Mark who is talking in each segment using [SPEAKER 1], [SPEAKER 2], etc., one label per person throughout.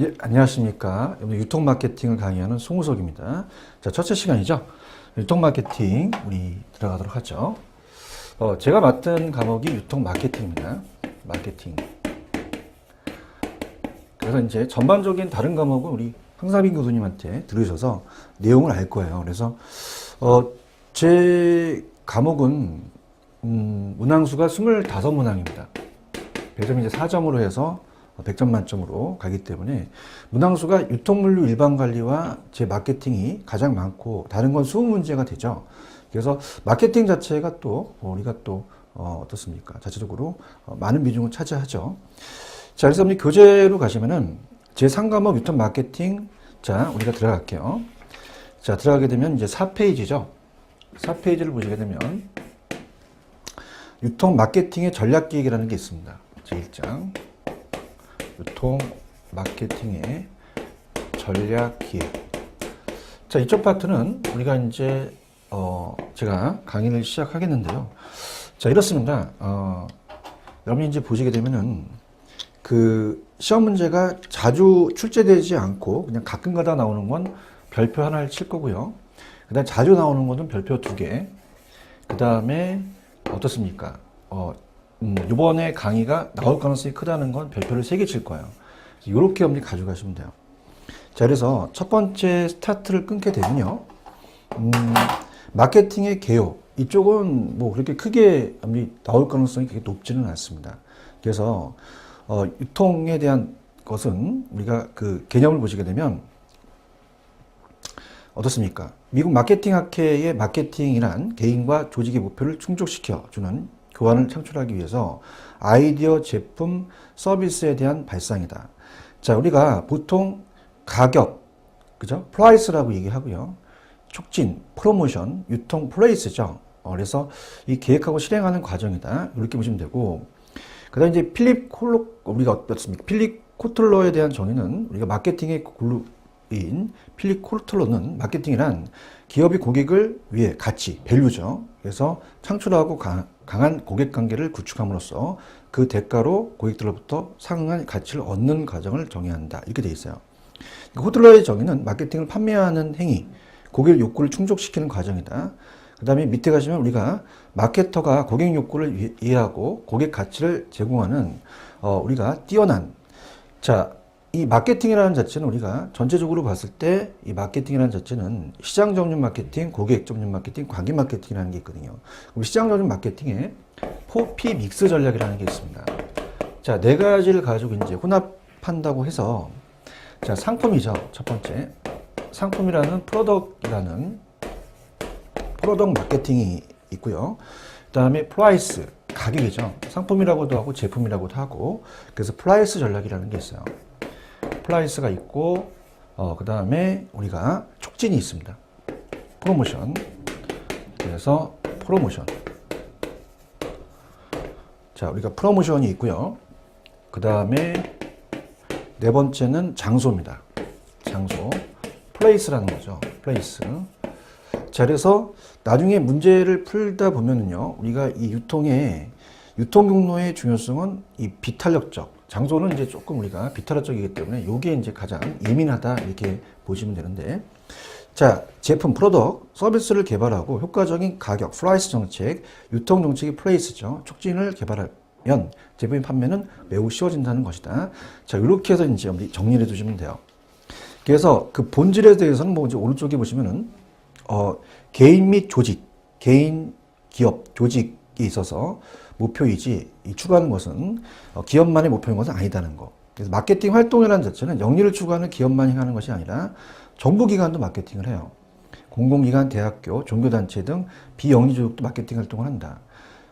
[SPEAKER 1] 예, 안녕하십니까. 유통 마케팅을 강의하는 송우석입니다. 자, 첫째 시간이죠. 유통 마케팅 우리 들어가도록 하죠. 제가 맡은 과목이 유통 마케팅입니다. 마케팅. 그래서 이제 전반적인 다른 과목은 우리 황사빈 교수님한테 들으셔서 내용을 알 거예요. 그래서 제 과목은 문항수가 25문항입니다. 배점이 이제 4점으로 해서 100점 만점으로 가기 때문에 문항수가 유통물류 일반관리와 제 마케팅이 가장 많고 다른 건 수업 문제가 되죠. 그래서 마케팅 자체가 또 우리가 또 어떻습니까? 자체적으로 많은 비중을 차지하죠. 자, 그래서 우리 교재로 가시면은 제 3과목 유통 마케팅, 자, 우리가 들어갈게요. 자, 들어가게 되면 이제 4페이지죠. 4페이지를 보시게 되면 유통 마케팅의 전략 기획이라는 게 있습니다. 제 1장. 유통 마케팅의 전략 기획. 자, 이쪽 파트는 우리가 이제 제가 강의를 시작하겠는데요. 자, 이렇습니다. 여러분이 이제 보시게 되면은 그 시험 문제가 자주 출제되지 않고 그냥 가끔가다 나오는 건 별표 하나를 칠 거고요. 그다음 자주 나오는 거는 별표 2개. 그다음에 어떻습니까? 이번에 강의가 나올 가능성이 크다는 건 별표를 3개 칠 거예요. 이렇게 여러분이 가져가시면 돼요. 자, 그래서 첫 번째 스타트를 끊게 되면요. 마케팅의 개요. 이쪽은 뭐 그렇게 크게 나올 가능성이 그렇게 높지는 않습니다. 그래서 유통에 대한 것은 우리가 그 개념을 보시게 되면 어떻습니까? 미국 마케팅 학회의 마케팅이란 개인과 조직의 목표를 충족시켜 주는 교환을 창출하기 위해서 아이디어, 제품, 서비스에 대한 발상이다. 자, 우리가 보통 가격, 그죠? 프라이스라고 얘기하고요. 촉진, 프로모션, 유통, 플레이스죠. 그래서 이 계획하고 실행하는 과정이다. 이렇게 보시면 되고, 그 다음에 이제 우리가 어떻습니까? 필립 코틀러에 대한 정의는 우리가 마케팅의 인 필립 코틀러는 마케팅이란 기업이 고객을 위해 가치, 밸류죠. 그래서 창출하고 강한 고객 관계를 구축함으로써 그 대가로 고객들로부터 상응한 가치를 얻는 과정을 정의한다. 이렇게 돼 있어요. 코틀러의 정의는 마케팅을 판매하는 행위, 고객 욕구를 충족시키는 과정이다. 그 다음에 밑에 가시면 우리가 마케터가 고객 욕구를 이해하고 고객 가치를 제공하는 우리가 뛰어난, 자, 이 마케팅이라는 자체는 우리가 전체적으로 봤을 때 이 마케팅이라는 자체는 시장 적용 마케팅, 고객 적용 마케팅, 관계 마케팅이라는 게 있거든요. 그럼 시장 적용 마케팅에 4P 믹스 전략이라는 게 있습니다. 자, 4가지를 가지고 이제 혼합한다고 해서, 자, 상품이죠. 첫 번째. 상품이라는 프로덕트 마케팅이 있고요. 그 다음에 프라이스, 가격이죠. 상품이라고도 하고 제품이라고도 하고, 그래서 프라이스 전략이라는 게 있어요. 플라이스가 있고, 그 다음에 우리가 촉진이 있습니다. 프로모션. 그래서 프로모션. 자, 우리가 프로모션이 있고요. 그 다음에 4번째는 장소입니다. 장소. 플레이스라는 거죠. 플레이스. 자, 그래서 나중에 문제를 풀다 보면은요, 우리가 이 유통 경로의 중요성은 이 비탄력적, 장소는 이제 조금 우리가 비탄력적이기 때문에 이게 이제 가장 예민하다 이렇게 보시면 되는데, 자, 제품, 프로덕트, 서비스를 개발하고 효과적인 가격, 프라이스 정책, 유통 정책이 플레이스죠. 촉진을 개발하면 제품의 판매는 매우 쉬워진다는 것이다. 자, 이렇게 해서 이제 정리를 해두시면 돼요. 그래서 그 본질에 대해서는 뭐 이제 오른쪽에 보시면은 개인 및 조직, 개인, 기업, 조직이 있어서 목표이지 이 추구하는 것은 기업만의 목표인 것은 아니다는 거. 그래서 마케팅 활동이라는 자체는 영리를 추구하는 기업만 행하는 것이 아니라 정부기관도 마케팅을 해요. 공공기관, 대학교, 종교단체 등 비영리 조직도 마케팅 활동을 한다.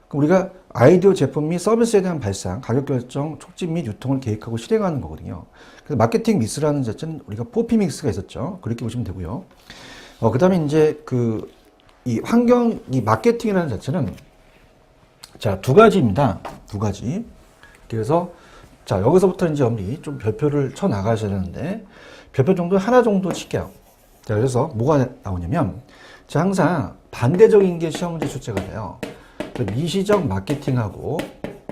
[SPEAKER 1] 그럼 우리가 아이디어, 제품 및 서비스에 대한 발상, 가격 결정, 촉진 및 유통을 계획하고 실행하는 거거든요. 그래서 마케팅 믹스라는 자체는 우리가 4P 믹스가 있었죠. 그렇게 보시면 되고요. 그 다음에 이제 이 마케팅이라는 자체는 자, 2가지입니다. 2가지. 그래서, 자, 여기서부터 이제 우리 좀 별표를 쳐 나가셔야 되는데, 별표 정도 하나 정도 칠게요. 자, 그래서 뭐가 나오냐면, 자, 항상 반대적인 게 시험 문제 출제가 돼요. 미시적 마케팅하고,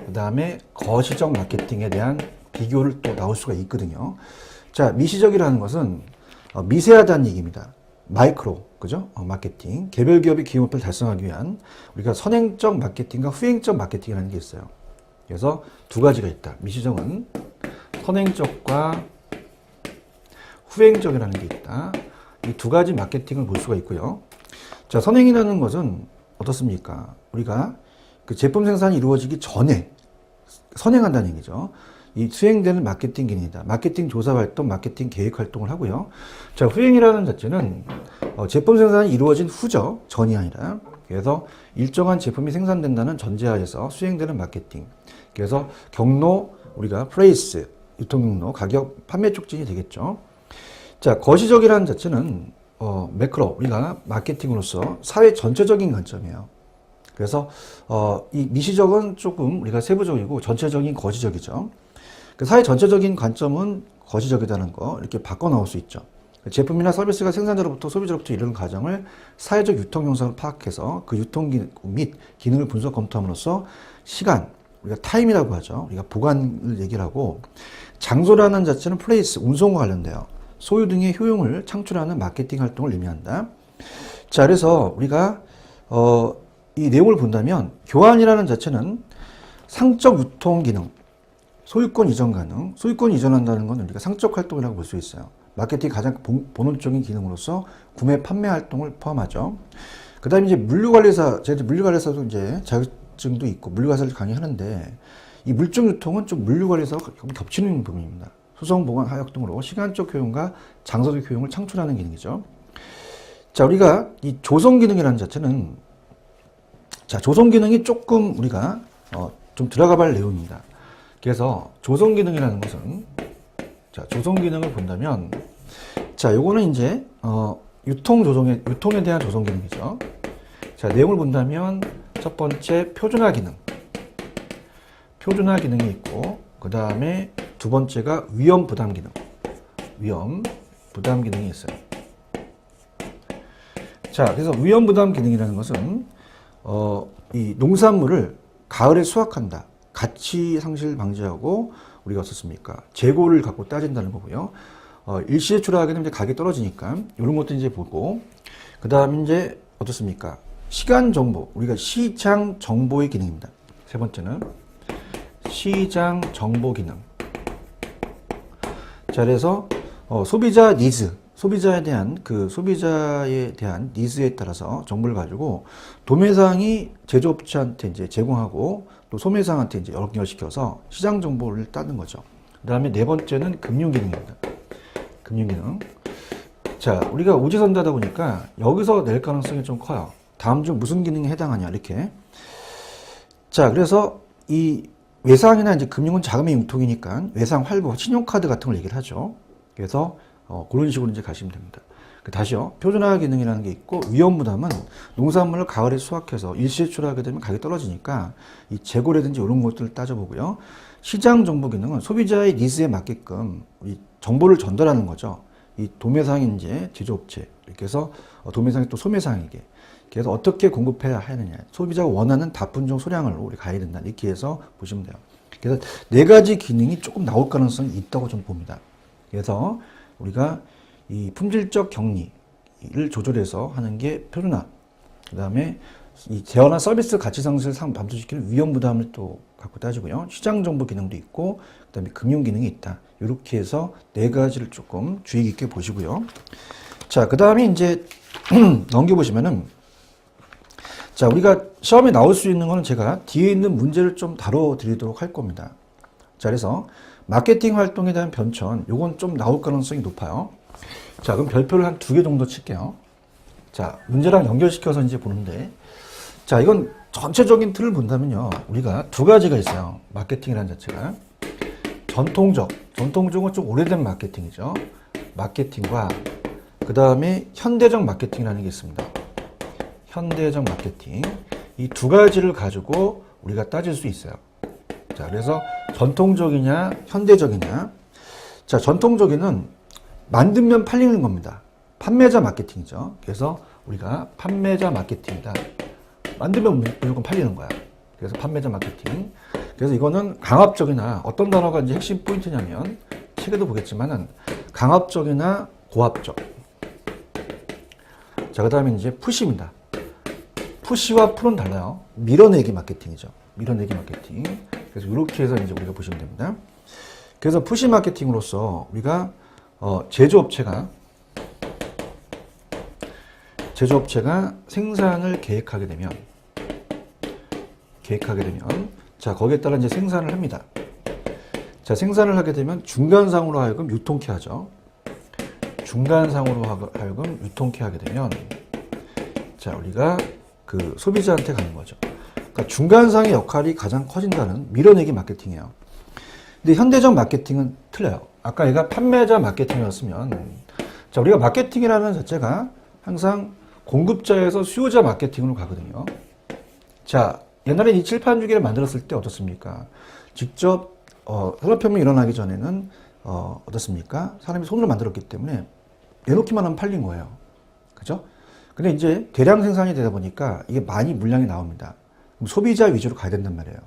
[SPEAKER 1] 그 다음에 거시적 마케팅에 대한 비교를 또 나올 수가 있거든요. 자, 미시적이라는 것은 미세하다는 얘기입니다. 마이크로, 그죠? 마케팅. 개별 기업의 기업 목표를 달성하기 위한 우리가 선행적 마케팅과 후행적 마케팅이라는 게 있어요. 그래서 두 가지가 있다. 미시적은 선행적과 후행적이라는 게 있다. 이 두 가지 마케팅을 볼 수가 있고요. 자, 선행이라는 것은 어떻습니까? 우리가 그 제품 생산이 이루어지기 전에 선행한다는 얘기죠. 이 수행되는 마케팅 기능이다. 마케팅 조사 활동, 마케팅 계획 활동을 하고요. 자, 후행이라는 자체는 제품 생산이 이루어진 후죠. 전이 아니라. 그래서 일정한 제품이 생산된다는 전제하에서 수행되는 마케팅. 그래서 경로, 우리가 플레이스, 유통 경로, 가격, 판매 촉진이 되겠죠. 자, 거시적이라는 자체는 매크로, 우리가 마케팅으로서 사회 전체적인 관점이에요. 그래서 이 미시적은 조금 우리가 세부적이고 전체적인 거시적이죠. 그 사회 전체적인 관점은 거시적이라는 거 이렇게 바꿔 나올 수 있죠. 제품이나 서비스가 생산자로부터 소비자로부터 이르는 과정을 사회적 유통 형상을 파악해서 그 유통 및 기능을 분석 검토함으로써 시간, 우리가 타임이라고 하죠. 우리가 보관을 얘기를 하고, 장소라는 자체는 플레이스, 운송과 관련돼요. 소유 등의 효용을 창출하는 마케팅 활동을 의미한다. 자, 그래서 우리가 이 내용을 본다면 교환이라는 자체는 상적 유통 기능, 소유권 이전 가능, 소유권 이전한다는 건 우리가 상적 활동이라고 볼 수 있어요. 마케팅 가장 본원적인 기능으로서 구매 판매 활동을 포함하죠. 그 다음에 이제 물류관리사, 제가 물류관리사도 이제 자격증도 있고 물류관리사를 강의하는데, 이 물정 유통은 좀 물류관리사와 겹치는 부분입니다. 수송, 보관, 하역 등으로 시간적 효용과 장소적 효용을 창출하는 기능이죠. 자, 우리가 이 조성 기능이라는 자체는, 자, 조성 기능이 조금 우리가 좀 들어가 볼 내용입니다. 그래서 조성 기능이라는 것은, 자, 조성 기능을 본다면, 자, 요거는 이제 유통에 대한 조성 기능이죠. 자, 내용을 본다면 첫 번째 표준화 기능, 표준화 기능이 있고, 그 다음에 두 번째가 위험 부담 기능, 위험 부담 기능이 있어요. 자, 그래서 위험 부담 기능이라는 것은 이 농산물을 가을에 수확한다. 가치 상실 방지하고, 우리가 어떻습니까? 재고를 갖고 따진다는 거고요. 일시에 출하하게 되면 가격이 떨어지니까 이런 것도 이제 보고, 그 다음에 이제 어떻습니까? 시간 정보, 우리가 시장 정보의 기능입니다. 세 번째는 시장 정보 기능. 자, 그래서 소비자 니즈, 소비자에 대한 니즈에 따라서 정보를 가지고 도매상이 제조업체한테 이제 제공하고, 또 소매상한테 이제 연결시켜서 시장 정보를 따는 거죠. 그 다음에 네 번째는 금융 기능입니다. 금융 기능. 자, 우리가 오지선다다 보니까 여기서 낼 가능성이 좀 커요. 다음 중 무슨 기능에 해당하냐, 이렇게. 자, 그래서 이 외상이나 이제 금융은 자금의 융통이니까 외상, 활부, 신용카드 같은 걸 얘기를 하죠. 그래서 그런 식으로 이제 가시면 됩니다. 다시요. 표준화 기능이라는 게 있고, 위험 부담은 농산물을 가을에 수확해서 일시에 출하하게 되면 가격이 떨어지니까 이 재고라든지 이런 것들을 따져보고요. 시장 정보 기능은 소비자의 니즈에 맞게끔 이 정보를 전달하는 거죠. 이 도매상이 이제 제조업체, 이렇게 해서 도매상이 또 소매상에게. 그래서 어떻게 공급해야 하느냐. 소비자가 원하는 다품종 소량으로 우리 가야 된다. 이렇게 해서 보시면 돼요. 그래서 네 가지 기능이 조금 나올 가능성이 있다고 좀 봅니다. 그래서 우리가 이 품질적 격리를 조절해서 하는 게 표준화. 그 다음에 이 제어나 서비스 가치 상승을 감소시키는 위험 부담을 또 갖고 따지고요. 시장 정보 기능도 있고, 그 다음에 금융 기능이 있다. 이렇게 해서 네 가지를 조금 주의 깊게 보시고요. 자, 그 다음에 이제 넘겨보시면은, 자, 우리가 시험에 나올 수 있는 거는 제가 뒤에 있는 문제를 좀 다뤄드리도록 할 겁니다. 자, 그래서 마케팅 활동에 대한 변천, 요건 좀 나올 가능성이 높아요. 자, 그럼 별표를 한 2개 정도 칠게요. 자, 문제랑 연결시켜서 이제 보는데, 자, 이건 전체적인 틀을 본다면요. 우리가 두 가지가 있어요. 마케팅이라는 자체가. 전통적은 좀 오래된 마케팅이죠. 마케팅과, 그 다음에 현대적 마케팅이라는 게 있습니다. 현대적 마케팅. 이 두 가지를 가지고 우리가 따질 수 있어요. 자, 그래서 전통적이냐, 현대적이냐. 자, 전통적인은 만들면 팔리는 겁니다. 판매자 마케팅이죠. 그래서 우리가 판매자 마케팅이다. 만들면 무조건 팔리는 거야. 그래서 판매자 마케팅. 그래서 이거는 강압적이나 어떤 단어가 이제 핵심 포인트냐면, 책에도 보겠지만은 강압적이나 고압적. 자, 그 다음에 이제 푸시입니다. 푸시와 풀은 달라요. 밀어내기 마케팅이죠. 밀어내기 마케팅. 그래서 이렇게 해서 이제 우리가 보시면 됩니다. 그래서 푸시 마케팅으로서 우리가 제조업체가 생산을 계획하게 되면 자, 거기에 따라 이제 생산을 합니다. 자, 생산을 하게 되면 중간상으로 하여금 유통케 하죠. 중간상으로 하여금 유통케 하게 되면 자, 우리가 그 소비자한테 가는 거죠. 그러니까 중간상의 역할이 가장 커진다는 밀어내기 마케팅이에요. 근데 현대적 마케팅은 틀려요. 아까 얘가 판매자 마케팅이었으면 자, 우리가 마케팅이라는 자체가 항상 공급자에서 수요자 마케팅으로 가거든요. 자, 옛날에 이 칠판주기를 만들었을 때 어떻습니까? 직접 산업혁명이 일어나기 전에는 어떻습니까? 사람이 손으로 만들었기 때문에 내놓기만 하면 팔린 거예요. 그죠? 근데 이제 대량 생산이 되다 보니까 이게 많이 물량이 나옵니다. 그럼 소비자 위주로 가야 된단 말이에요.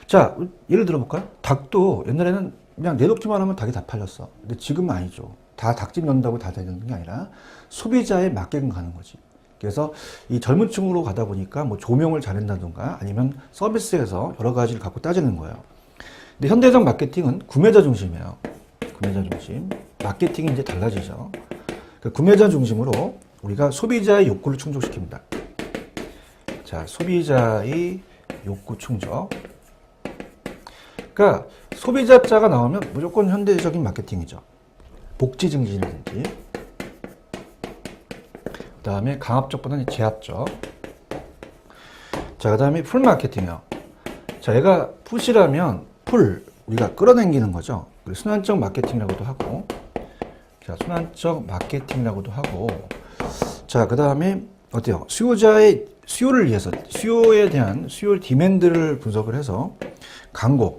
[SPEAKER 1] 자, 예를 들어볼까요? 닭도 옛날에는 그냥 내놓기만 하면 닭이 다 팔렸어. 근데 지금은 아니죠. 다 닭집 연다고 다 되는 게 아니라 소비자에 맞게끔 가는 거지. 그래서 이 젊은 층으로 가다 보니까 뭐 조명을 잘한다든가 아니면 서비스에서 여러 가지를 갖고 따지는 거예요. 근데 현대적 마케팅은 구매자 중심이에요. 구매자 중심. 마케팅이 이제 달라지죠. 그러니까 구매자 중심으로 우리가 소비자의 욕구를 충족시킵니다. 자, 소비자의 욕구 충족. 그러니까 소비자자가 나오면 무조건 현대적인 마케팅이죠. 복지 증진이라든지. 그 다음에 강압적보다는 제압적. 자, 그 다음에 풀 마케팅이요. 자, 얘가 푸시라면 풀, 우리가 끌어당기는 거죠. 순환적 마케팅이라고도 하고. 자, 순환적 마케팅이라고도 하고. 자, 그 다음에 어때요? 수요자의 수요를 위해서, 수요에 대한 수요 디맨드를 분석을 해서 광고에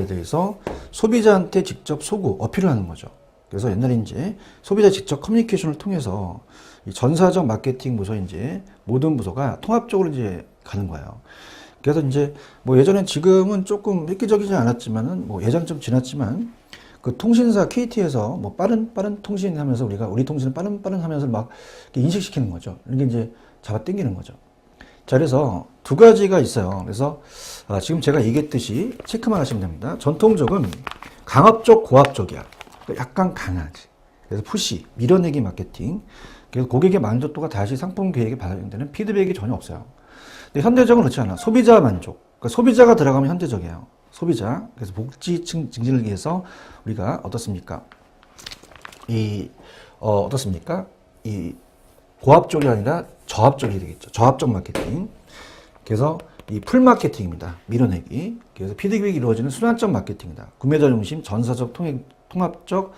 [SPEAKER 1] 대해서 소비자한테 직접 소구, 어필을 하는 거죠. 그래서 옛날에 이제 소비자 직접 커뮤니케이션을 통해서 이 전사적 마케팅 부서 이제 모든 부서가 통합적으로 이제 가는 거예요. 그래서 이제 뭐 예전엔 지금은 조금 획기적이지 않았지만은 뭐 예전 좀 지났지만 그 통신사 KT에서 뭐 빠른 통신 하면서 우리가 우리 통신은 빠른 하면서 막 인식시키는 거죠. 이게 이제 잡아 당기는 거죠. 자, 그래서 두 가지가 있어요. 그래서 지금 제가 얘기했듯이 체크만 하시면 됩니다. 전통적은 강압적, 고압적이야. 약간 강하지. 그래서 푸시, 밀어내기 마케팅. 그래서 고객의 만족도가 다시 상품 계획에 반영되는 피드백이 전혀 없어요. 근데 현대적은 그렇지 않아. 소비자 만족. 그러니까 소비자가 들어가면 현대적이에요. 소비자. 그래서 복지층 증진을 위해서 우리가 어떻습니까? 어떻습니까? 이 고압적이 아니라 저압적이 되겠죠. 저압적 마케팅. 그래서 이 풀 마케팅입니다. 밀어내기. 그래서 피드백이 이루어지는 순환적 마케팅이다. 구매자 중심, 전사적, 통합적,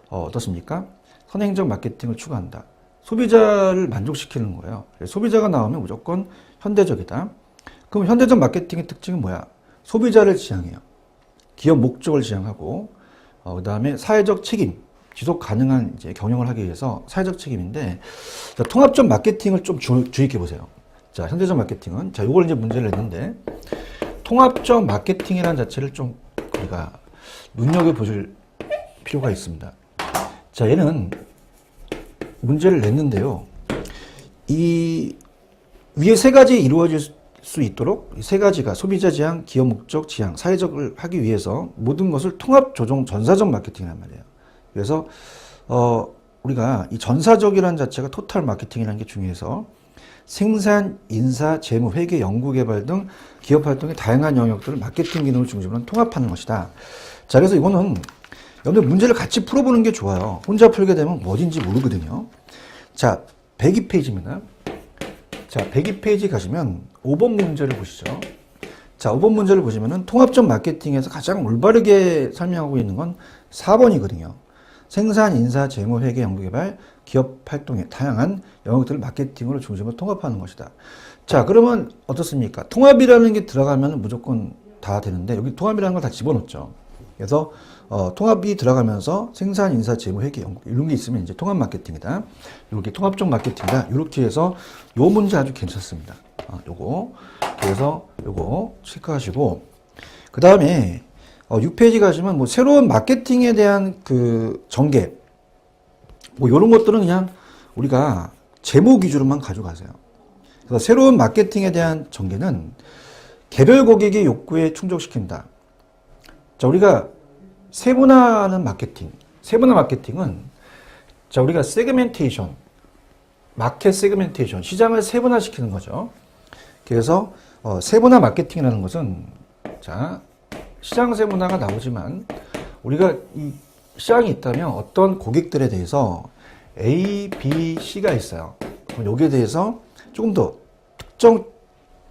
[SPEAKER 1] 어떻습니까? 선행적 마케팅을 추구한다. 소비자를 만족시키는 거예요. 소비자가 나오면 무조건 현대적이다. 그럼 현대적 마케팅의 특징은 뭐야? 소비자를 지향해요. 기업 목적을 지향하고, 그 다음에 사회적 책임, 지속 가능한 이제 경영을 하기 위해서 사회적 책임인데, 자, 통합적 마케팅을 좀 주의해 보세요. 자, 현대적 마케팅은, 자, 요걸 이제 문제를 냈는데, 통합적 마케팅이라는 자체를 좀 우리가 눈여겨보실 필요가 있습니다. 자, 얘는 문제를 냈는데요. 이 위에 세 가지 이루어질 수 있도록 세 가지가 소비자 지향, 기업 목적 지향, 사회적을 하기 위해서 모든 것을 통합 조정 전사적 마케팅이란 말이에요. 그래서 우리가 이 전사적이라는 자체가 토탈 마케팅이라는 게 중요해서 생산, 인사, 재무, 회계, 연구개발 등 기업 활동의 다양한 영역들을 마케팅 기능을 중심으로 통합하는 것이다. 자, 그래서 이거는 여러분들 문제를 같이 풀어보는 게 좋아요. 혼자 풀게 되면 뭐든지 모르거든요. 자, 102페이지입니다. 자, 102페이지 가시면 5번 문제를 보시죠. 자, 5번 문제를 보시면은 통합적 마케팅에서 가장 올바르게 설명하고 있는 건 4번이거든요. 생산, 인사, 재무, 회계, 연구개발, 기업 활동의 다양한 영역들을 마케팅으로 중심으로 통합하는 것이다. 자, 그러면 어떻습니까? 통합이라는 게 들어가면 무조건 다 되는데 여기 통합이라는 걸 다 집어넣죠. 그래서 통합이 들어가면서 생산, 인사, 재무, 회계, 연구 이런 게 있으면 이제 통합 마케팅이다. 이렇게 통합적 마케팅이다. 이렇게 해서 요 문제 아주 괜찮습니다. 요거 그래서 요거 체크하시고 그 다음에 6페이지 가시면 뭐 새로운 마케팅에 대한 그 전개, 뭐 이런 것들은 그냥 우리가 제목 위주로만 가져가세요. 그래서 새로운 마케팅에 대한 전개는 개별 고객의 욕구에 충족시킨다. 자, 우리가 세분화하는 마케팅, 세분화 마케팅은 자, 우리가 세그멘테이션, 마켓 세그멘테이션, 시장을 세분화시키는 거죠. 그래서 세분화 마케팅이라는 것은 자, 시장 세분화가 나오지만 우리가 이 시장이 있다면 어떤 고객들에 대해서 A, B, C가 있어요. 그럼 여기에 대해서 조금 더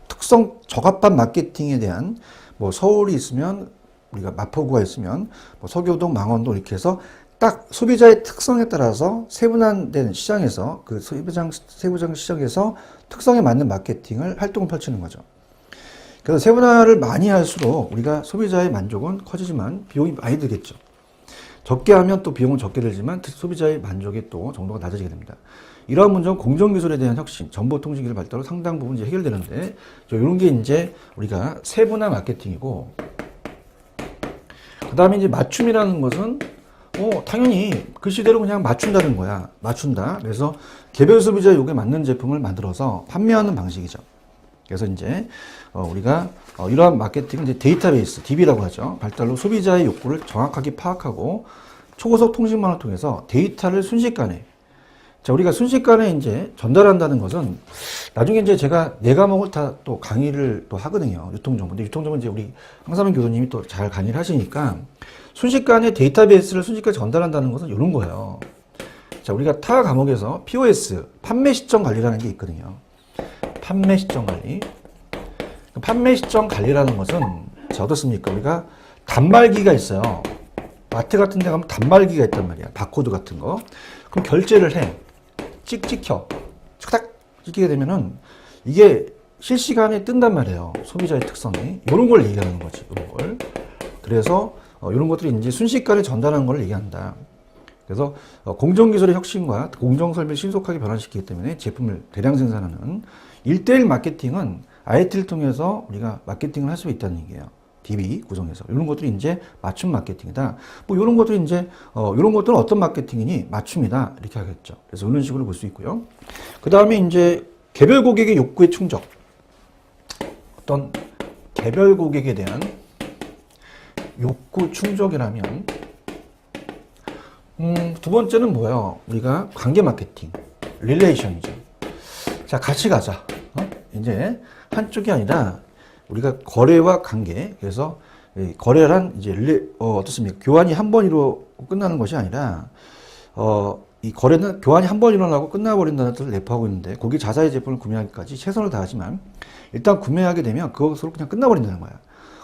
[SPEAKER 1] 특성 적합한 마케팅에 대한 뭐 서울이 있으면 우리가 마포구가 있으면 뭐 서교동, 망원동 이렇게 해서 딱 소비자의 특성에 따라서 세분화된 시장에서 그 세부장 시장에서 특성에 맞는 마케팅을 활동을 펼치는 거죠. 그래서 세분화를 많이 할수록 우리가 소비자의 만족은 커지지만 비용이 많이 들겠죠. 적게 하면 또 비용은 적게 들지만 소비자의 만족이 또 정도가 낮아지게 됩니다. 이러한 문제는 공정기술에 대한 혁신, 정보통신기술 발달로 상당 부분 이제 해결되는데, 이런 게 이제 우리가 세분화 마케팅이고, 그 다음에 이제 맞춤이라는 것은, 당연히 글씨대로 그냥 맞춘다는 거야. 맞춘다. 그래서 개별 소비자 욕에 맞는 제품을 만들어서 판매하는 방식이죠. 그래서 이제, 우리가, 이러한 마케팅은 이제 데이터베이스, DB라고 하죠. 발달로 소비자의 욕구를 정확하게 파악하고 초고속 통신망을 통해서 데이터를 순식간에, 자, 우리가 순식간에 이제 전달한다는 것은 나중에 이제 제가 4과목을 다 또 강의를 또 하거든요. 유통정보. 근데 유통정보는 이제 우리 황사민 교수님이 또 잘 강의를 하시니까 순식간에 데이터베이스를 순식간에 전달한다는 것은 이런 거예요. 자, 우리가 타 과목에서 POS, 판매 시점 관리라는 게 있거든요. 판매 시점 관리. 판매 시점 관리라는 것은 자, 어떻습니까? 우리가 단말기가 있어요. 마트 같은 데 가면 단말기가 있단 말이야. 바코드 같은 거. 그럼 결제를 해. 찍혀. 딱 찍히게 되면은 이게 실시간에 뜬단 말이에요. 소비자의 특성이. 이런 걸 얘기하는 거지. 이런 걸. 그래서 이런 것들이 이제 순식간에 전달하는 걸 얘기한다. 그래서 공정기술의 혁신과 공정설비를 신속하게 변화시키기 때문에 제품을 대량 생산하는 1:1 마케팅은 IT를 통해서 우리가 마케팅을 할 수 있다는 얘기예요. DB 구성해서. 이런 것들이 이제 맞춤 마케팅이다. 뭐 이런 것들이 이제, 이런 것들은 어떤 마케팅이니? 맞춤이다. 이렇게 하겠죠. 그래서 이런 식으로 볼 수 있고요. 그 다음에 이제 개별 고객의 욕구의 충족. 어떤 개별 고객에 대한 욕구 충족이라면, 두 번째는 뭐예요? 우리가 관계 마케팅. 릴레이션이죠. 자, 같이 가자. 이제 한쪽이 아니라 우리가 거래와 관계, 그래서 거래란 이제 어떻습니까? 교환이 한 번 이루어지고 끝나는 것이 아니라 이 거래는 교환이 한 번 일어나고 끝나버린다는 뜻을 내포하고 있는데, 고객 자사의 제품을 구매하기까지 최선을 다하지만 일단 구매하게 되면 그것으로 그냥 끝나버린다는 거야.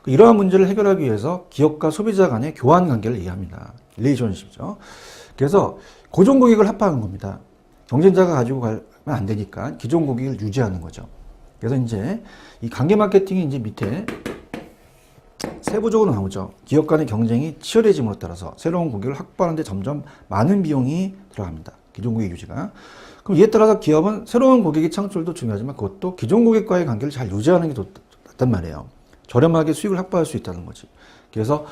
[SPEAKER 1] 이러한 문제를 해결하기 위해서 기업과 소비자 간의 교환 관계를 얘기합니다. 릴레이션십이죠. 그래서 고정 고객을 합하는 겁니다. 경쟁자가 가지고 가면 안 되니까 기존 고객을 유지하는 거죠. 그래서 이제 이 관계 마케팅이 이제 밑에 세부적으로 나오죠. 기업 간의 경쟁이 치열해짐으로 따라서 새로운 고객을 확보하는 데 점점 많은 비용이 들어갑니다. 기존 고객 유지가. 그럼 이에 따라서 기업은 새로운 고객의 창출도 중요하지만 그것도 기존 고객과의 관계를 잘 유지하는 게 낫단 말이에요. 저렴하게 수익을 확보할 수 있다는 거지. 그래서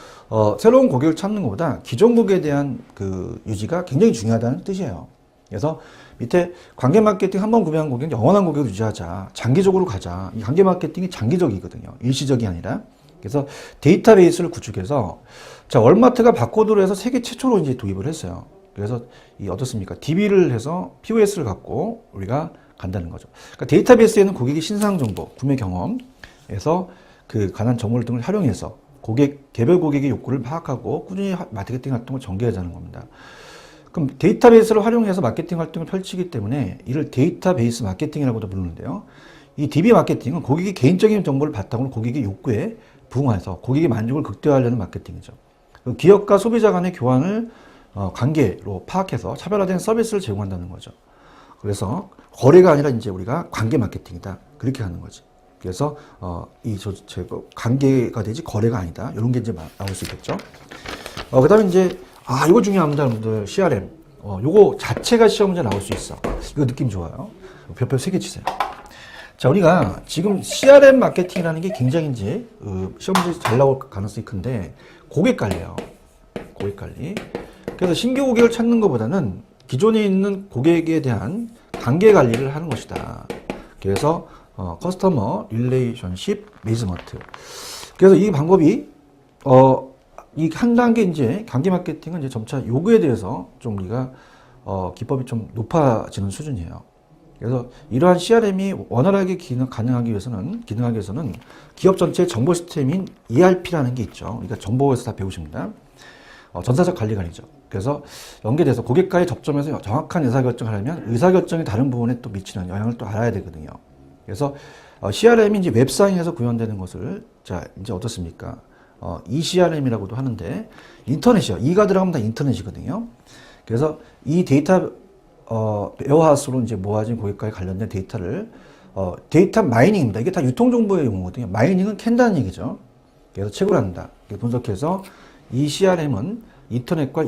[SPEAKER 1] 새로운 고객을 찾는 것보다 기존 고객에 대한 그 유지가 굉장히 중요하다는 뜻이에요. 그래서 밑에 관계 마케팅 한 번 구매한 고객은 영원한 고객을 유지하자. 장기적으로 가자. 이 관계 마케팅이 장기적이거든요. 일시적이 아니라. 그래서 데이터베이스를 구축해서 자, 월마트가 바코드로 해서 세계 최초로 이제 도입을 했어요. 그래서 이 어떻습니까? DB를 해서 POS를 갖고 우리가 간다는 거죠. 그러니까 데이터베이스에는 고객의 신상 정보, 구매 경험에서 그 관한 정보를 등을 활용해서 개별 고객의 욕구를 파악하고 꾸준히 마케팅 활동을 전개하자는 겁니다. 그럼 데이터베이스를 활용해서 마케팅 활동을 펼치기 때문에 이를 데이터베이스 마케팅이라고도 부르는데요. 이 DB 마케팅은 고객의 개인적인 정보를 바탕으로 고객의 욕구에 부응해서 고객의 만족을 극대화하려는 마케팅이죠. 기업과 소비자 간의 교환을 관계로 파악해서 차별화된 서비스를 제공한다는 거죠. 그래서 거래가 아니라 이제 우리가 관계 마케팅이다. 그렇게 하는 거지. 그래서 관계가 되지 거래가 아니다. 이런 게 이제 나올 수 있겠죠. 그다음에 이제 이거 중요합니다, 여러분들. CRM. 요거 자체가 시험 문제 나올 수 있어. 이거 느낌 좋아요. 별표 3개 치세요. 자, 우리가 지금 CRM 마케팅이라는 게 굉장히 이제 시험 문제 잘 나올 가능성이 큰데 고객 관리예요. 고객 관리. 그래서 신규 고객을 찾는 것보다는 기존에 있는 고객에 대한 관계 관리를 하는 것이다. 그래서 커스터머 릴레이션십 매니지먼트. 그래서 이 방법이 이 한 단계 이제 관계 마케팅은 이제 점차 요구에 대해서 좀 우리가 기법이 좀 높아지는 수준이에요. 그래서 이러한 CRM이 원활하게 기능하기 위해서는 기업 전체의 정보 시스템인 ERP라는 게 있죠. 그러니까 정보에서 다 배우십니다. 전사적 관리관이죠. 그래서 연계돼서 고객과의 접점에서 정확한 의사결정을 하려면 의사결정이 다른 부분에 또 미치는 영향을 또 알아야 되거든요. 그래서 CRM이 이제 웹상에서 구현되는 것을 자 이제 어떻습니까? ECRM이라고도 하는데 인터넷이요. E가 들어가면 다 인터넷이거든요. 그래서 이 데이터 웨어하우스로 이제 모아진 고객과의 관련된 데이터를 데이터 마이닝입니다. 이게 다 유통 정보의 용어거든요. 마이닝은 캔다는 얘기죠. 그래서 채굴한다. 분석해서 이 CRM은 인터넷과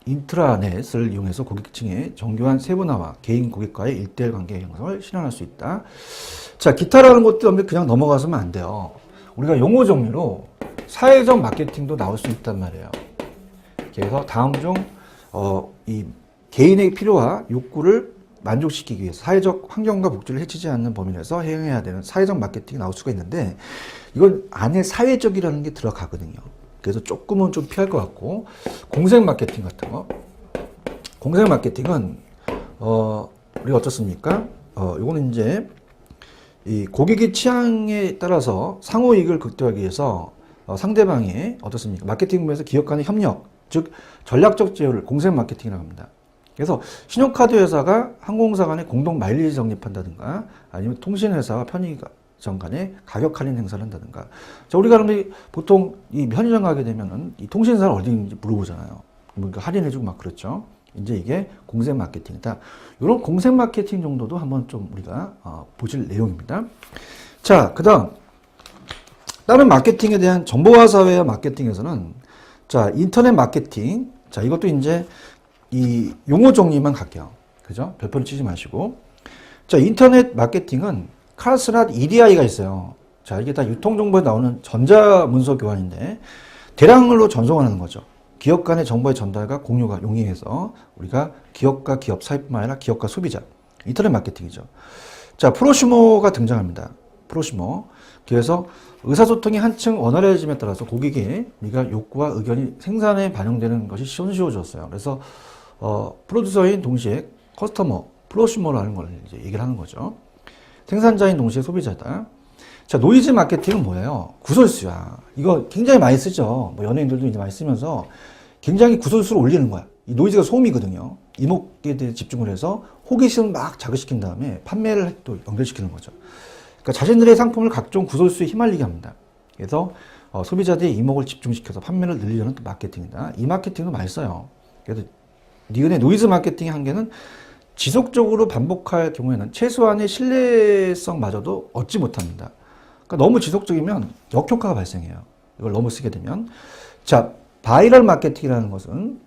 [SPEAKER 1] 인트라넷을 이용해서 고객층의 정교한 세분화와 개인 고객과의 1:1 관계 형성을 실현할 수 있다. 자, 기타라는 것도 그냥 넘어가서는 안 돼요. 우리가 용어 정리로 사회적 마케팅도 나올 수 있단 말이에요. 그래서 다음 중 이 개인의 필요와 욕구를 만족시키기 위해서 사회적 환경과 복지를 해치지 않는 범위 내에서 행해야 되는 사회적 마케팅이 나올 수가 있는데 이건 안에 사회적이라는 게 들어가거든요. 그래서 조금은 좀 피할 것 같고 공생 마케팅 같은 거. 공생 마케팅은 우리가 어떻습니까? 요거는 이제 이 고객의 취향에 따라서 상호 이익을 극대화하기 위해서 상대방의 어떻습니까? 마케팅 부분에서 기업 간의 협력, 즉 전략적 제휴를 공생 마케팅이라고 합니다. 그래서 신용카드 회사가 항공사 간의 공동 마일리지 적립한다든가 아니면 통신회사와 편의점 간의 가격 할인 행사를 한다든가. 자, 우리가 그러면 보통 이 편의점 가게 되면은 이 통신사를 어디인지 물어보잖아요. 그러니까 할인해주고 막 그렇죠. 이제 이게 공생 마케팅이다. 이런 공생 마케팅 정도도 한번 좀 우리가 보실 내용입니다. 자, 그다음 다른 마케팅에 대한 정보화 사회와 마케팅에서는 자, 인터넷 마케팅. 자, 이것도 이제 이 용어 정리만 갈게요. 그죠? 별표를 치지 마시고. 자, 인터넷 마케팅은 카스랏 EDI가 있어요. 자, 이게 다 유통정보에 나오는 전자문서 교환인데 대량으로 전송하는 거죠. 기업 간의 정보의 전달과 공유가 용이해서 우리가 기업과 기업 사이뿐만 아니라 기업과 소비자. 인터넷 마케팅이죠. 자, 프로슈머가 등장합니다. 프로슈머. 그래서 의사소통이 한층 원활해짐에 따라서 고객의 우리가 욕구와 의견이 생산에 반영되는 것이 쉬워졌어요. 그래서 프로듀서인 동시에 커스터머, 프로슈머라는 걸 이제 얘기를 하는 거죠. 생산자인 동시에 소비자다. 자, 노이즈 마케팅은 뭐예요? 구설수야. 이거 굉장히 많이 쓰죠. 뭐 연예인들도 이제 많이 쓰면서 굉장히 구설수를 올리는 거야. 이 노이즈가 소음이거든요. 이목에 대해 집중을 해서 호기심을 막 자극시킨 다음에 판매를 또 연결시키는 거죠. 그러니까 자신들의 상품을 각종 구설수에 휘말리게 합니다. 그래서 소비자들의 이목을 집중시켜서 판매를 늘리려는 또 마케팅이다. 이 마케팅도 많이 써요. 그래서 니은의 노이즈 마케팅의 한계는 지속적으로 반복할 경우에는 최소한의 신뢰성마저도 얻지 못합니다. 그러니까 너무 지속적이면 역효과가 발생해요. 이걸 너무 쓰게 되면. 자, 바이럴 마케팅이라는 것은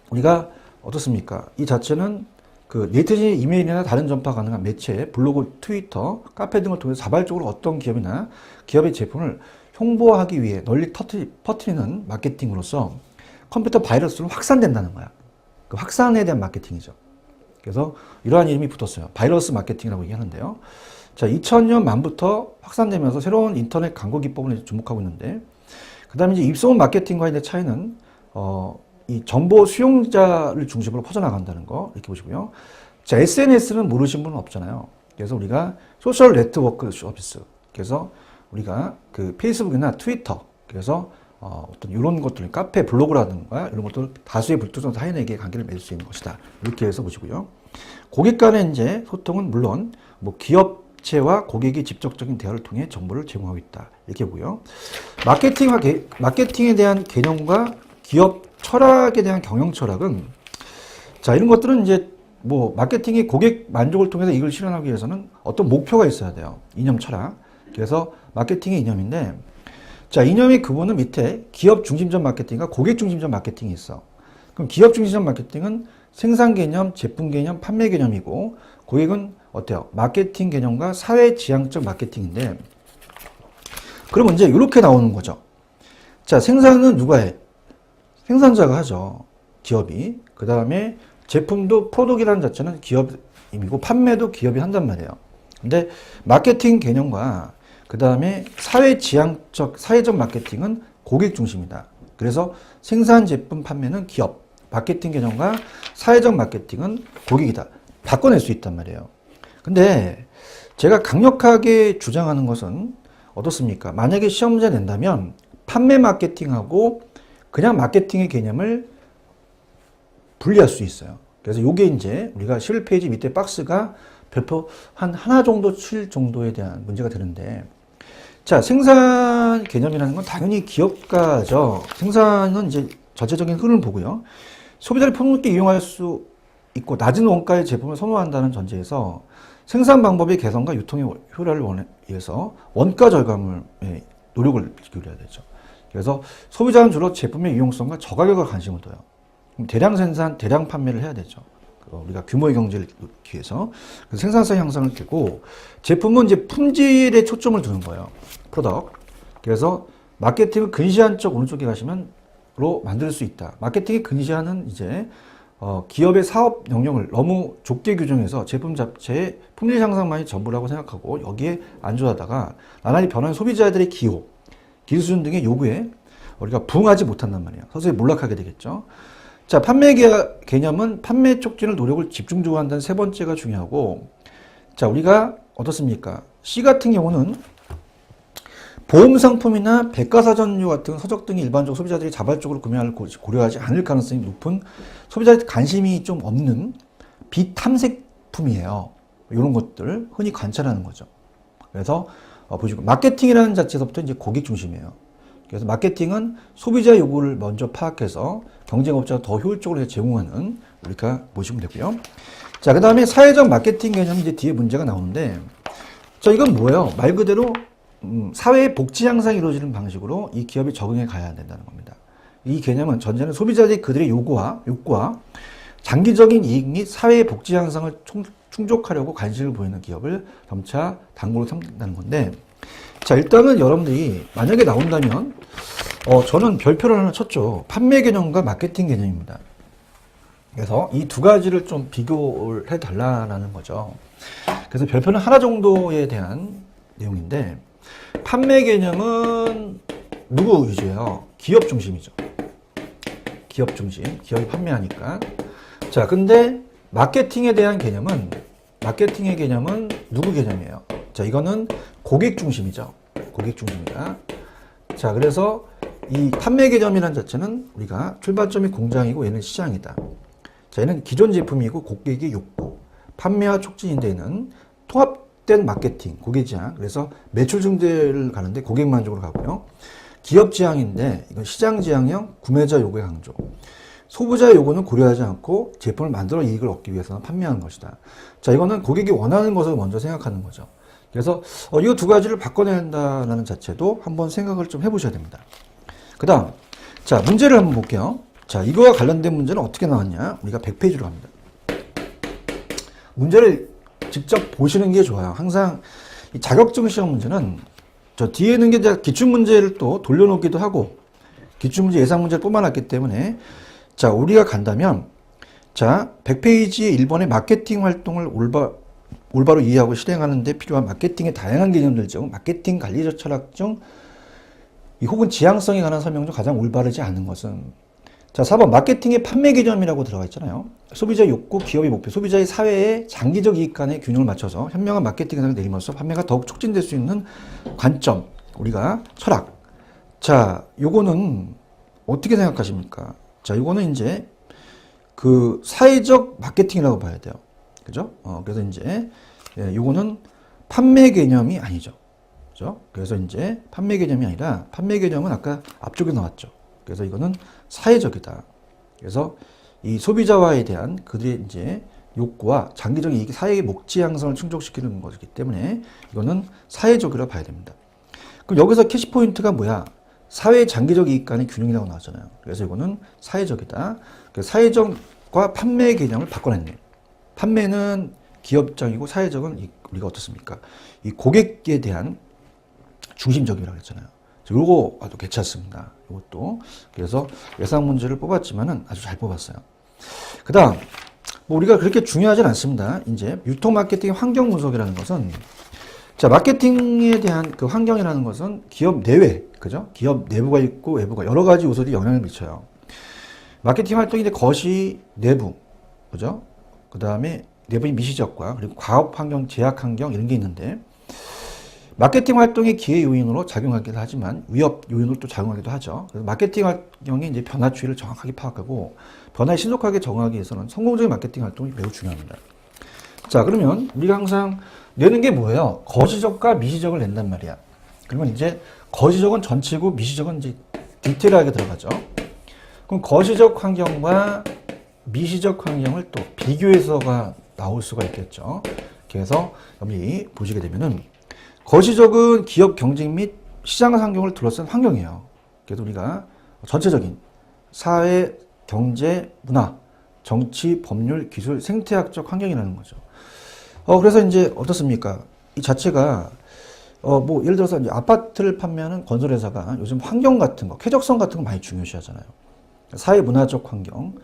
[SPEAKER 1] 우리가 어떻습니까? 이 자체는 그 네티즌 이메일이나 다른 전파 가능한 매체, 블로그, 트위터, 카페 등을 통해서 자발적으로 어떤 기업이나 기업의 제품을 홍보하기 위해 널리 퍼뜨리는 마케팅으로서 컴퓨터 바이러스로 확산된다는 거야. 그 확산에 대한 마케팅이죠. 그래서 이러한 이름이 붙었어요. 바이러스 마케팅이라고 얘기하는데요. 자, 2000년 말부터 확산되면서 새로운 인터넷 광고 기법을 주목하고 있는데, 그 다음에 이제 입소문 마케팅과의 차이는, 이 정보 수용자를 중심으로 퍼져나간다는 거, 이렇게 보시고요. 자, SNS는 모르신 분은 없잖아요. 그래서 우리가 소셜 네트워크 서비스. 그래서 우리가 그 페이스북이나 트위터. 그래서 어떤 이런 것들, 카페, 블로그라든가 이런 것들 다수의 불특정 타인에게 관계를 맺을 수 있는 것이다. 이렇게 해서 보시고요. 고객 간의 이제 소통은 물론 뭐 기업체와 고객이 직접적인 대화를 통해 정보를 제공하고 있다. 이렇게 보고요. 마케팅에 대한 개념과 기업 철학에 대한 경영 철학은 자, 이런 것들은 이제 뭐 마케팅이 고객 만족을 통해서 이걸 실현하기 위해서는 어떤 목표가 있어야 돼요. 이념 철학. 그래서 마케팅의 이념인데 자, 이념의 그분은 밑에 기업 중심적 마케팅과 고객 중심적 마케팅이 있어. 그럼 기업 중심적 마케팅은 생산 개념, 제품 개념, 판매 개념이고 고객은 어때요? 마케팅 개념과 사회 지향적 마케팅인데 그러면 이제 이렇게 나오는 거죠. 자, 생산은 누가 해? 생산자가 하죠. 기업이. 그 다음에 제품도 프로덕이라는 자체는 기업이고 판매도 기업이 한단 말이에요. 근데 마케팅 개념과 그 다음에 사회적 마케팅은 고객 중심이다. 그래서 생산 제품 판매는 기업, 마케팅 개념과 사회적 마케팅은 고객이다. 바꿔낼 수 있단 말이에요. 근데 제가 강력하게 주장하는 것은 어떻습니까? 만약에 시험 문제 낸다면 판매 마케팅하고 그냥 마케팅의 개념을 분리할 수 있어요. 그래서 이게 이제 우리가 11페이지 밑에 박스가 별표 하나 정도 칠 정도에 대한 문제가 되는데, 자, 생산 개념이라는 건 당연히 기업가죠. 생산은 이제 전체적인 흐름을 보고요. 소비자를 폭넓게 이용할 수 있고 낮은 원가의 제품을 선호한다는 전제에서 생산 방법의 개선과 유통의 효율화를 위해서 원가 절감을 노력을 기울여야 되죠. 그래서 소비자는 주로 제품의 유용성과 저가격에 관심을 둬요. 대량 생산, 대량 판매를 해야 되죠. 우리가 규모의 경제를 놓기 위해서. 그래서 생산성 향상을 되고, 제품은 이제 품질에 초점을 두는 거예요. 프로덕. 그래서 마케팅을 근시한 쪽 오른쪽에 가시면로 만들 수 있다. 마케팅이 근시하는 이제 기업의 사업 영역을 너무 좁게 규정해서 제품 자체의 품질 향상만이 전부라고 생각하고 여기에 안주하다가 나날이 변하는 소비자들의 기호, 기술 등의 요구에 우리가 부응하지 못한단 말이에요. 서서히 몰락하게 되겠죠. 자, 판매 개념은 판매 촉진을 노력을 집중적으로 한다는 세 번째가 중요하고, 자, 우리가 어떻습니까? C 같은 경우는 보험 상품이나 백과사전류 같은 서적 등이 일반적으로 소비자들이 자발적으로 구매를 고려하지 않을 가능성이 높은 소비자의 관심이 좀 없는 비탐색품이에요. 이런 것들 흔히 관찰하는 거죠. 그래서 보시고 마케팅이라는 자체에서부터 이제 고객 중심이에요. 그래서 마케팅은 소비자 요구를 먼저 파악해서 경쟁업자가 더 효율적으로 제공하는, 우리가 보시면 되고요. 자, 그 다음에 사회적 마케팅 개념이 이제 뒤에 문제가 나오는데, 자, 이건 뭐예요? 말 그대로 사회의 복지 향상이 이루어지는 방식으로 이 기업이 적응해 가야 된다는 겁니다. 이 개념은 전제는 소비자들이 그들의 욕구와 장기적인 이익 및 사회의 복지 향상을 충족하려고 관심을 보이는 기업을 점차 당국으로 삼는다는 건데, 자, 일단은 여러분들이 만약에 나온다면 저는 별표를 하나 쳤죠. 판매 개념과 마케팅 개념입니다. 그래서 이 두 가지를 좀 비교를 해달라는 거죠. 그래서 별표는 하나 정도에 대한 내용인데, 판매 개념은 누구 위주예요? 기업 중심이죠. 기업 중심. 기업이 판매하니까. 자, 근데 마케팅에 대한 개념은, 마케팅의 개념은 누구 개념이에요? 자, 이거는 고객 중심이죠. 고객 중심이다. 자, 그래서 이 판매 개념이라는 자체는 우리가 출발점이 공장이고 얘는 시장이다. 자, 얘는 기존 제품이고 고객의 욕구, 판매와 촉진인데 얘는 통합된 마케팅, 고객 지향. 그래서 매출 증대를 가는데 고객 만족으로 가고요. 기업 지향인데 이건 시장 지향형 구매자 요구의 강조. 소비자의 요구는 고려하지 않고 제품을 만들어 이익을 얻기 위해서는 판매하는 것이다. 자, 이거는 고객이 원하는 것을 먼저 생각하는 거죠. 그래서 이 두 가지를 바꿔내야 한다는 자체도 한번 생각을 좀 해보셔야 됩니다. 그 다음, 자, 문제를 한번 볼게요. 자, 이거와 관련된 문제는 어떻게 나왔냐? 우리가 100페이지로 갑니다. 문제를 직접 보시는 게 좋아요. 항상 이 자격증 시험 문제는 저 뒤에 있는 게 기출문제를 또 돌려놓기도 하고 기출문제 예상문제를 뽑아놨기 때문에, 자, 우리가 간다면, 자, 100페이지 1번의 마케팅 활동을 올바로 이해하고 실행하는 데 필요한 마케팅의 다양한 개념들 중 마케팅 관리적 철학 중 혹은 지향성에 관한 설명 중 가장 올바르지 않은 것은, 자, 4번 마케팅의 판매 개념이라고 들어가 있잖아요. 소비자 욕구, 기업의 목표, 소비자의 사회의 장기적 이익 간의 균형을 맞춰서 현명한 마케팅 행동을 내리면서 판매가 더욱 촉진될 수 있는 관점, 우리가 철학. 자, 요거는 어떻게 생각하십니까? 자, 요거는 이제 그 사회적 마케팅이라고 봐야 돼요. 그죠? 그래서 이제 요거는 판매 개념이 아니죠. 그죠? 그래서 이제 판매 개념이 아니라 판매 개념은 아까 앞쪽에 나왔죠. 그래서 이거는 사회적이다. 그래서 이 소비자와에 대한 그들의 이제 욕구와 장기적인 이익, 사회의 목지 향상을 충족시키는 것이기 때문에 이거는 사회적이라고 봐야 됩니다. 그럼 여기서 캐시포인트가 뭐야? 사회의 장기적 이익 간의 균형이라고 나왔잖아요. 그래서 이거는 사회적이다. 사회적과 판매 개념을 바꿔냈네. 판매는 기업적이고 사회적은 우리가 어떻습니까? 이 고객에 대한 중심적이라고 했잖아요. 요거 아주 괜찮습니다. 이것도. 그래서 예상 문제를 뽑았지만은 아주 잘 뽑았어요. 그 다음, 뭐 우리가 그렇게 중요하진 않습니다. 이제 유통 마케팅 환경 분석이라는 것은, 자, 마케팅에 대한 그 환경이라는 것은 기업 내외, 그죠? 기업 내부가 있고 외부가 여러 가지 요소들이 영향을 미쳐요. 마케팅 활동인데 것이 내부, 그죠? 그 다음에 내부의 미시적과 그리고 과업 환경, 제약 환경 이런 게 있는데, 마케팅 활동이 기회 요인으로 작용하기도 하지만 위협 요인으로 또 작용하기도 하죠. 그래서 마케팅 활동이 이제 변화 추이를 정확하게 파악하고 변화에 신속하게 적응하기 위해서는 성공적인 마케팅 활동이 매우 중요합니다. 자, 그러면 우리가 항상 내는 게 뭐예요? 거시적과 미시적을 낸단 말이야. 그러면 이제 거시적은 전체고 미시적은 이제 디테일하게 들어가죠. 그럼 거시적 환경과 미시적 환경을 또 비교해서가 나올 수가 있겠죠. 그래서 여기 보시게 되면은 거시적은 기업 경쟁 및 시장 환경을 둘러싼 환경이에요. 그래서 우리가 전체적인 사회, 경제, 문화, 정치, 법률, 기술, 생태학적 환경이라는 거죠. 그래서 이제 어떻습니까? 이 자체가 뭐 예를 들어서 이제 아파트를 판매하는 건설회사가 요즘 환경 같은 거, 쾌적성 같은 거 많이 중요시하잖아요. 사회 문화적 환경,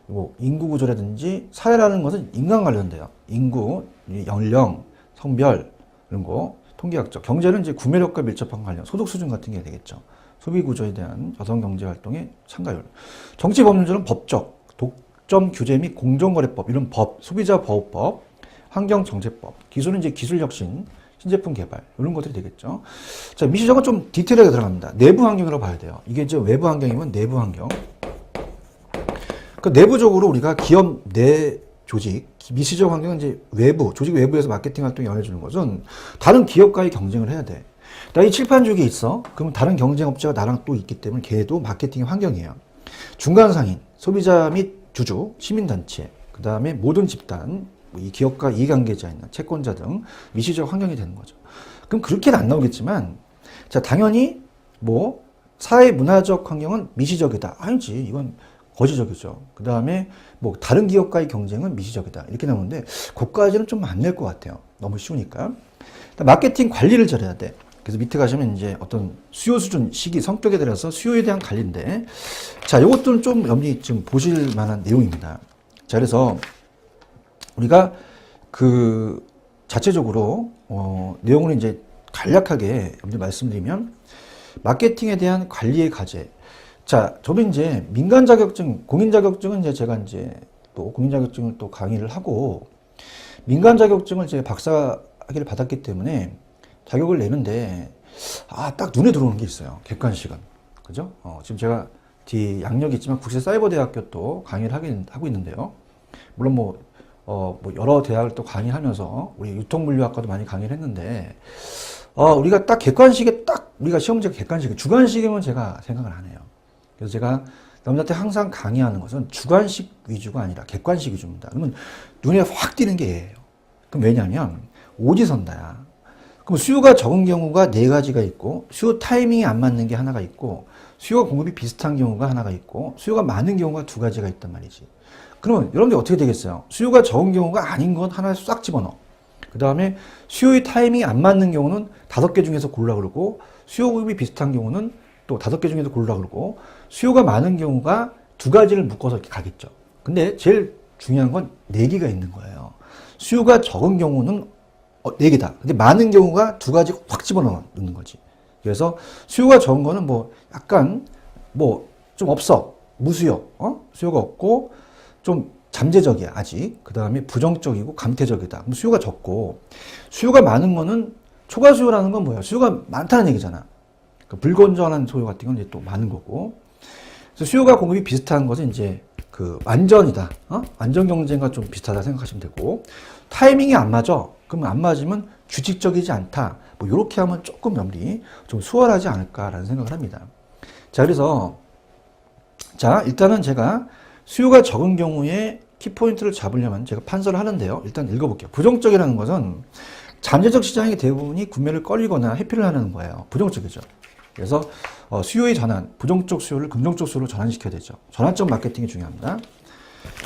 [SPEAKER 1] 뭐 인구 구조라든지 사회라는 것은 인간 관련돼요. 인구, 연령, 성별 이런 거, 통계학적. 경제는 이제 구매력과 밀접한 관련, 소득 수준 같은 게 되겠죠. 소비 구조에 대한 여성 경제 활동의 참가율. 정치 법률적은 법적, 독점 규제 및 공정거래법 이런 법, 소비자 보호법, 환경정책법. 기술은 이제 기술혁신, 신제품 개발 이런 것들이 되겠죠. 자, 미시적은 좀 디테일하게 들어갑니다. 내부 환경으로 봐야 돼요. 이게 이제 외부 환경이면 내부 환경. 그 내부적으로 우리가 기업 내 조직, 미시적 환경은 이제 외부, 조직 외부에서 마케팅 활동에 영향을 주는 것은 다른 기업과의 경쟁을 해야 돼. 나 이 칠판족에 있어. 그러면 다른 경쟁업체가 나랑 또 있기 때문에 걔도 마케팅의 환경이에요. 중간 상인, 소비자 및 주주, 시민단체, 그 다음에 모든 집단, 이 기업과 이해관계자 있는 채권자 등 미시적 환경이 되는 거죠. 그럼 그렇게는 안 나오겠지만, 자, 당연히 뭐 사회 문화적 환경은 미시적이다. 아니지. 이건 거시적이죠. 그 다음에 뭐 다른 기업과의 경쟁은 미시적이다. 이렇게 나오는데 그까지는 좀 안 낼 것 같아요. 너무 쉬우니까. 마케팅 관리를 잘해야 돼. 그래서 밑에 가시면 이제 어떤 수요 수준, 시기, 성격에 따라서 수요에 대한 관리인데, 자, 이것들은 좀 염리 좀 보실 만한 내용입니다. 자, 그래서 우리가 그 자체적으로 내용을 이제 간략하게 말씀드리면 마케팅에 대한 관리의 과제. 자, 저도 이제 민간 자격증, 공인 자격증은 이제 제가 이제 또 공인 자격증을 또 강의를 하고 민간 자격증을 제가 박사 학위를 받았기 때문에 자격을 내는데 딱 눈에 들어오는 게 있어요. 객관식은. 그죠? 지금 제가 뒤 양력이 있지만 국제사이버대학교 또 강의를 하고 있는데요. 물론 뭐 여러 대학을 또 강의하면서 우리 유통물류학과도 많이 강의를 했는데 우리가 딱 객관식에 딱 우리가 시험지가 객관식이 주관식이면 제가 생각을 안 해요. 그래서 제가 여러분들한테 항상 강의하는 것은 주관식 위주가 아니라 객관식 위주입니다. 그러면 눈에 확 띄는 게 얘예요. 그럼 왜냐하면 오지선다야. 그럼 수요가 적은 경우가 네 가지가 있고 수요 타이밍이 안 맞는 게 하나가 있고 수요가 공급이 비슷한 경우가 하나가 있고 수요가 많은 경우가 두 가지가 있단 말이지. 그러면 여러분들 어떻게 되겠어요? 수요가 적은 경우가 아닌 건 하나 싹 집어넣어. 그 다음에 수요의 타이밍이 안 맞는 경우는 5개 중에서 고르라 그러고 수요 공급이 비슷한 경우는 또 5개 중에서 고르라 그러고 수요가 많은 경우가 두 가지를 묶어서 이렇게 가겠죠. 근데 제일 중요한 건 4개가 있는 거예요. 수요가 적은 경우는 4개다. 근데 많은 경우가 두 가지 확 집어넣는 거지. 그래서 수요가 적은 거는 뭐 약간 뭐 좀 없어. 무수요. 수요가 없고 좀 잠재적이야, 아직. 그 다음에 부정적이고 감퇴적이다. 그럼 수요가 적고 수요가 많은 거는 초과 수요라는 건 뭐야? 수요가 많다는 얘기잖아. 그 불건전한 수요 같은 건 이제 또 많은 거고. 그래서 수요가 공급이 비슷한 것은 이제 그 완전이다. 완전 경쟁과 좀 비슷하다 생각하시면 되고 타이밍이 안 맞아. 그러면 안 맞으면 규칙적이지 않다. 뭐 이렇게 하면 조금 염리 좀 수월하지 않을까라는 생각을 합니다. 자, 그래서 자, 일단은 제가 수요가 적은 경우에 키포인트를 잡으려면 제가 판서를 하는데요. 일단 읽어볼게요. 부정적이라는 것은 잠재적 시장의 대부분이 구매를 꺼리거나 회피를 하는 거예요. 부정적이죠. 그래서 수요의 전환, 부정적 수요를 긍정적 수요로 전환시켜야 되죠. 전환적 마케팅이 중요합니다.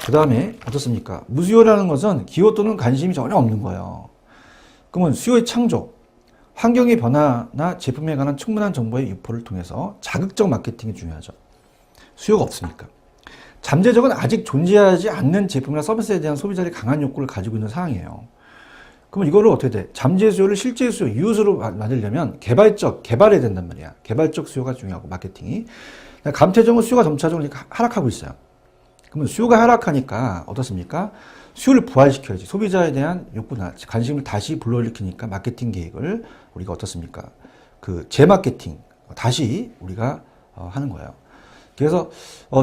[SPEAKER 1] 그 다음에 어떻습니까? 무수요라는 것은 기호 또는 관심이 전혀 없는 거예요. 그러면 수요의 창조, 환경의 변화나 제품에 관한 충분한 정보의 유포를 통해서 자극적 마케팅이 중요하죠. 수요가 없으니까. 잠재적은 아직 존재하지 않는 제품이나 서비스에 대한 소비자의 강한 욕구를 가지고 있는 상황이에요. 그러면 이거를 어떻게 돼? 잠재 수요를 실제 수요, 이웃으로 만들려면 개발해야 된단 말이야. 개발적 수요가 중요하고, 마케팅이. 감태적은 수요가 점차적으로 하락하고 있어요. 그러면 수요가 하락하니까 어떻습니까? 수요를 부활시켜야지. 소비자에 대한 욕구나 관심을 다시 불러일으키니까 마케팅 계획을 우리가 어떻습니까? 재마케팅, 다시 우리가 하는 거예요. 그래서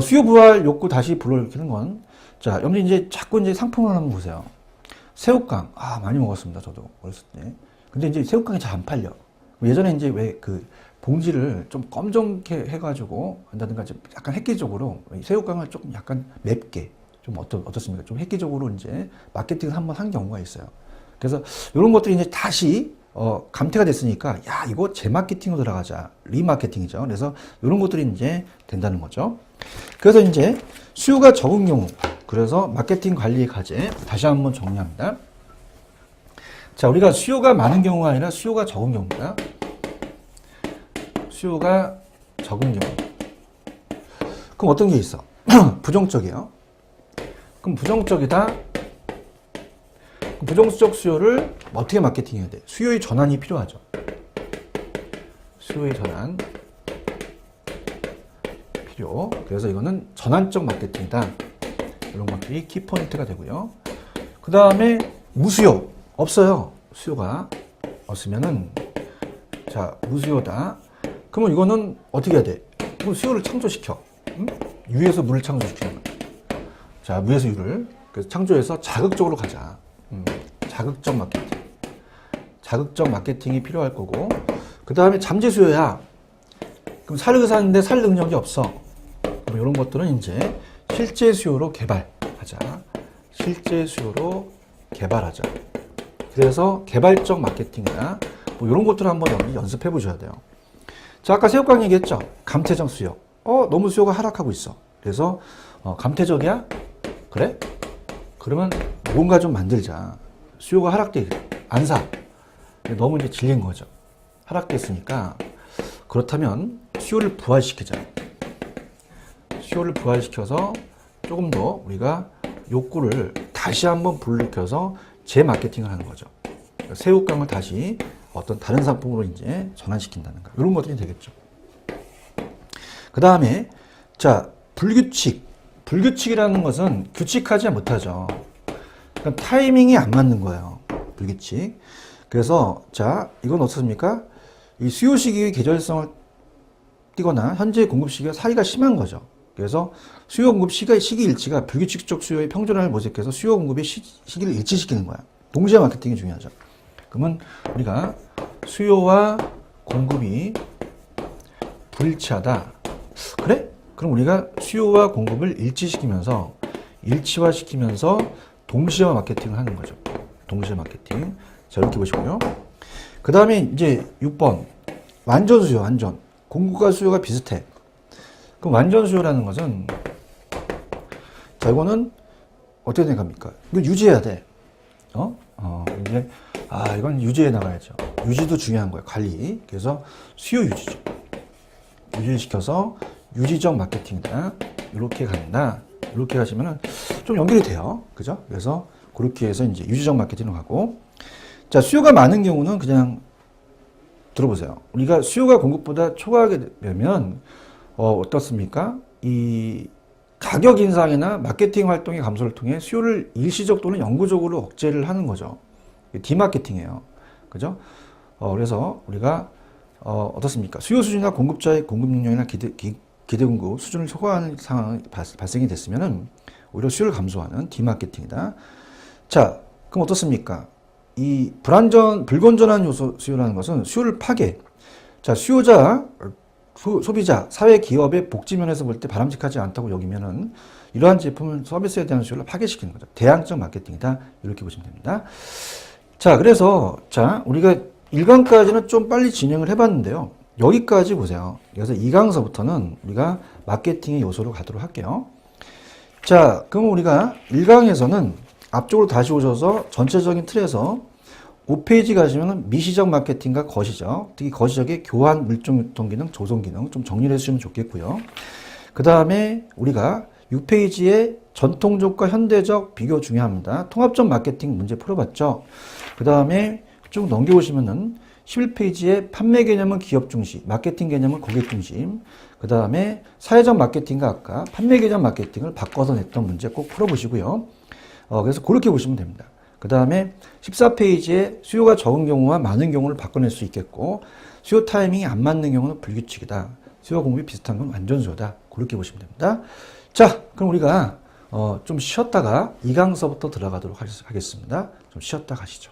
[SPEAKER 1] 수요 부활 욕구 다시 불러일으키는 건, 자, 여러분들 이제 자꾸 이제 상품을 한번 보세요. 새우깡, 많이 먹었습니다. 저도 어렸을 때. 근데 이제 새우깡이 잘 안 팔려. 예전에 이제 왜 봉지를 좀 검정게 해가지고 한다든가 좀 약간 획기적으로 새우깡을 조금 약간 맵게 좀 어떻습니까? 좀 획기적으로 이제 마케팅을 한번 한 경우가 있어요. 그래서 이런 것들이 이제 다시 감퇴가 됐으니까 야 이거 재마케팅으로 들어가자. 리마케팅이죠. 그래서 이런 것들이 이제 된다는 거죠. 그래서 이제 수요가 적은 경우, 그래서 마케팅 관리의 과제 다시 한번 정리합니다. 자, 우리가 수요가 많은 경우가 아니라 수요가 적은 경우입니다. 수요가 적은 경우. 그럼 어떤 게 있어? 부정적이에요. 그럼 부정적이다. 부정적 수요를 어떻게 마케팅해야 돼? 수요의 전환이 필요하죠. 수요의 전환 필요. 그래서 이거는 전환적 마케팅이다. 이런 것들이 키포인트가 되고요. 그 다음에 무수요. 없어요. 수요가 없으면은, 자, 무수요다. 그러면 이거는 어떻게 해야 돼? 그럼 수요를 창조시켜. 응? 유에서 물을 창조시키는 거야. 자, 무에서 유를. 그래서 창조해서 자극적으로 가자. 자극적 마케팅. 자극적 마케팅이 필요할 거고. 그 다음에 잠재 수요야. 그럼 살 의사인데 살 능력이 없어. 그럼 이런 것들은 이제 실제 수요로 개발하자. 실제 수요로 개발하자. 그래서 개발적 마케팅이나 뭐 이런 것들을 한번 연습해 보셔야 돼요. 자, 아까 새우깡 얘기했죠? 감태적 수요. 너무 수요가 하락하고 있어. 그래서 감태적이야? 그래? 그러면 뭔가 좀 만들자. 수요가 하락돼. 안 사. 너무 이제 질린 거죠. 하락됐으니까. 그렇다면 수요를 부활시키자. 수요를 부활시켜서 조금 더 우리가 욕구를 다시 한번 불러일으켜서 재마케팅을 하는 거죠. 새우깡을 다시 어떤 다른 상품으로 이제 전환시킨다는가. 이런 것들이 되겠죠. 그 다음에, 자, 불규칙. 불규칙이라는 것은 규칙하지 못하죠. 그러니까 타이밍이 안 맞는 거예요. 불규칙. 그래서, 자, 이건 어떻습니까? 이 수요 시기의 계절성을 띠거나 현재 공급 시기가 사이가 심한 거죠. 그래서 수요 공급 시기 일치가 불규칙적 수요의 평준화를 모색해서 수요 공급의 시기를 일치시키는 거야. 동시에 마케팅이 중요하죠. 그러면 우리가 수요와 공급이 불일치하다. 그래? 그럼 우리가 수요와 공급을 일치화시키면서 동시에 마케팅을 하는 거죠. 동시에 마케팅. 자, 이렇게 보시고요. 그 다음에 이제 6번. 완전 수요, 완전. 공급과 수요가 비슷해. 그럼 완전 수요라는 것은, 자, 이거는 어떻게 생각합니까? 이걸 유지해야 돼. 이제, 이건 유지해 나가야죠. 유지도 중요한 거예요. 관리. 그래서 수요 유지죠. 유지를 시켜서 유지적 마케팅이다. 이렇게 간다. 이렇게 가시면은 좀 연결이 돼요. 그죠? 그래서 그렇게 해서 이제 유지적 마케팅을 가고. 자, 수요가 많은 경우는 그냥 들어보세요. 우리가 수요가 공급보다 초과하게 되면, 어떻습니까? 이 가격 인상이나 마케팅 활동의 감소를 통해 수요를 일시적 또는 영구적으로 억제를 하는 거죠. 디마케팅이에요. 그죠? 그래서 우리가, 어떻습니까? 수요 수준이나 공급자의 공급 능력이나 기대 공급 수준을 초과하는 상황이 발생이 됐으면은 오히려 수요를 감소하는 디마케팅이다. 자, 그럼 어떻습니까? 이 불건전한 요소 수요라는 것은 수요를 파괴. 자, 수요자, 소비자, 사회, 기업의 복지 면에서 볼 때 바람직하지 않다고 여기면은 이러한 제품, 서비스에 대한 수요를 파괴시키는 거죠. 대항적 마케팅이다. 이렇게 보시면 됩니다. 자, 그래서, 자, 우리가 1강까지는 좀 빨리 진행을 해봤는데요. 여기까지 보세요. 그래서 2강서부터는 우리가 마케팅의 요소로 가도록 할게요. 자, 그럼 우리가 1강에서는 앞쪽으로 다시 오셔서 전체적인 틀에서 5페이지 가시면 미시적 마케팅과 거시적, 특히 거시적의 교환, 물종, 유통 기능, 조성 기능 좀 정리를 해주시면 좋겠고요. 그 다음에 우리가 6페이지에 전통적과 현대적 비교 중요합니다. 통합적 마케팅 문제 풀어봤죠. 그 다음에 쭉 넘겨보시면은 11페이지에 판매 개념은 기업 중심, 마케팅 개념은 고객 중심, 그 다음에 사회적 마케팅과 아까 판매 개념 마케팅을 바꿔서 냈던 문제 꼭 풀어보시고요. 그래서 그렇게 보시면 됩니다. 그 다음에 14페이지에 수요가 적은 경우와 많은 경우를 바꿔낼 수 있겠고, 수요 타이밍이 안 맞는 경우는 불규칙이다. 수요와 공급이 비슷한 건 완전 수요다. 그렇게 보시면 됩니다. 자, 그럼 우리가 좀 쉬었다가 2강서부터 들어가도록 하겠습니다. 좀 쉬었다 가시죠.